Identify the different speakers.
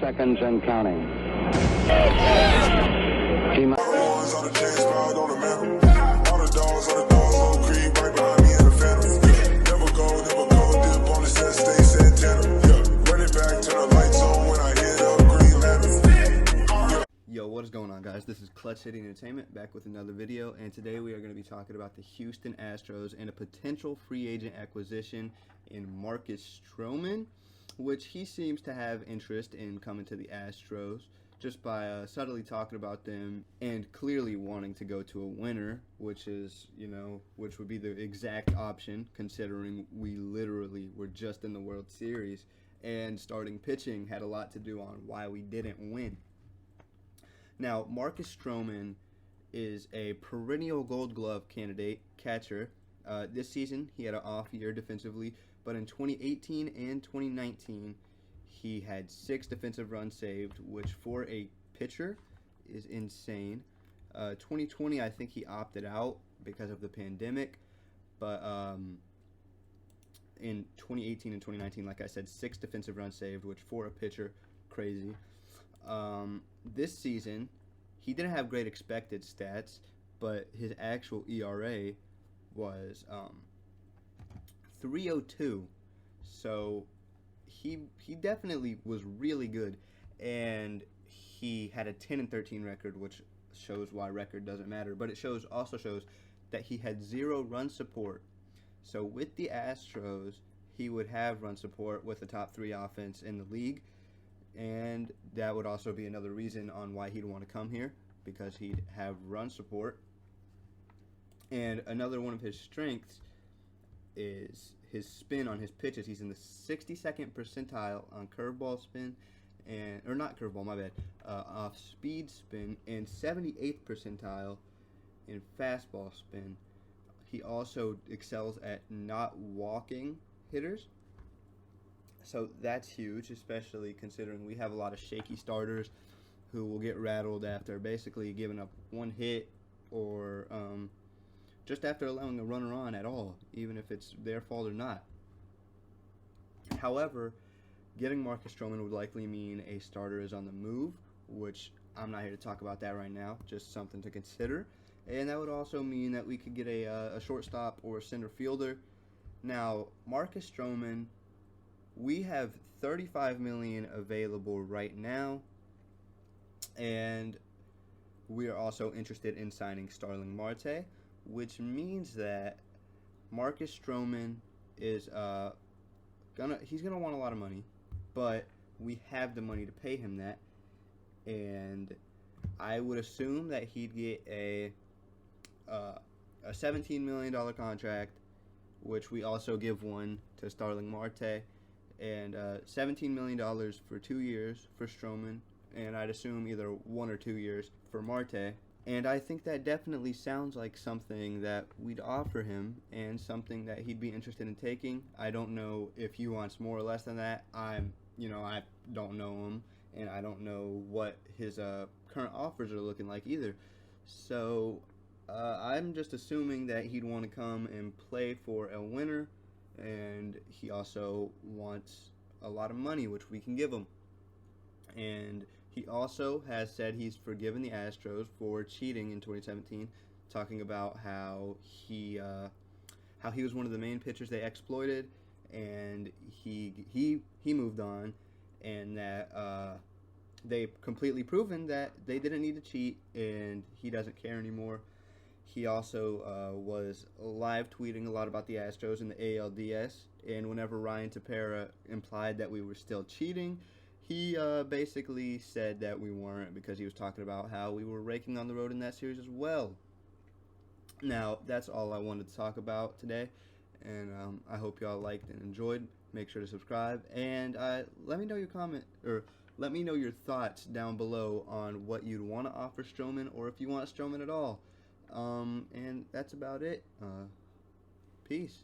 Speaker 1: seconds and counting.
Speaker 2: Yo, what is going on, guys? This is Clutch City Entertainment back with another video, and today we are going to be talking about the Houston Astros and a potential free agent acquisition in Marcus Stroman, which he seems to have interest in coming to the Astros just by subtly talking about them and clearly wanting to go to a winner, which is, which would be the exact option considering we literally were just in the World Series and starting pitching had a lot to do on why we didn't win. Now, Marcus Stroman is a perennial Gold Glove candidate catcher. This season, he had an off year defensively, but in 2018 and 2019, he had 6 defensive runs saved, which for a pitcher is insane. 2020, I think he opted out because of the pandemic, but in 2018 and 2019, like I said, 6 defensive runs saved, which for a pitcher, crazy. This season, he didn't have great expected stats, but his actual ERA was 3.02. So he definitely was really good, and he had a 10-13 record, which shows why record doesn't matter. But it also shows that he had 0 run support. So with the Astros, he would have run support with the top 3 offense in the league. And that would also be another reason on why he'd want to come here, because he'd have run support. And another one of his strengths is his spin on his pitches. He's in the 62nd percentile on curveball spin, or not curveball, my bad, off speed spin, and 78th percentile in fastball spin. He also excels at not walking hitters. So that's huge, especially considering we have a lot of shaky starters who will get rattled after basically giving up 1 hit or just after allowing a runner on at all, even if it's their fault or not. However, getting Marcus Stroman would likely mean a starter is on the move, which I'm not here to talk about that right now, just something to consider. And that would also mean that we could get a shortstop or a center fielder. Now, Marcus Stroman, we have $35 million available right now, and we are also interested in signing Starling Marte, which means that Marcus Stroman is he's gonna want a lot of money, but we have the money to pay him that, and I would assume that he'd get a $17 million contract, which we also give one to Starling Marte. And $17 million for 2 years for Stroman, and I'd assume either 1 or 2 years for Marte. And I think that definitely sounds like something that we'd offer him and something that he'd be interested in taking. I don't know if he wants more or less than that. I don't know him, and I don't know what his current offers are looking like either. So I'm just assuming that he'd want to come and play for a winner. And he also wants a lot of money, which we can give him. And he also has said he's forgiven the Astros for cheating in 2017, talking about how he was one of the main pitchers they exploited, and he moved on, and that they've completely proven that they didn't need to cheat, and he doesn't care anymore. He also was live tweeting a lot about the Astros and the ALDS, and whenever Ryan Tepera implied that we were still cheating, he basically said that we weren't, because he was talking about how we were raking on the road in that series as well. Now, that's all I wanted to talk about today, and I hope y'all liked and enjoyed. Make sure to subscribe, and let me know let me know your thoughts down below on what you'd want to offer Stroman, or if you want Stroman at all. And that's about it. Peace.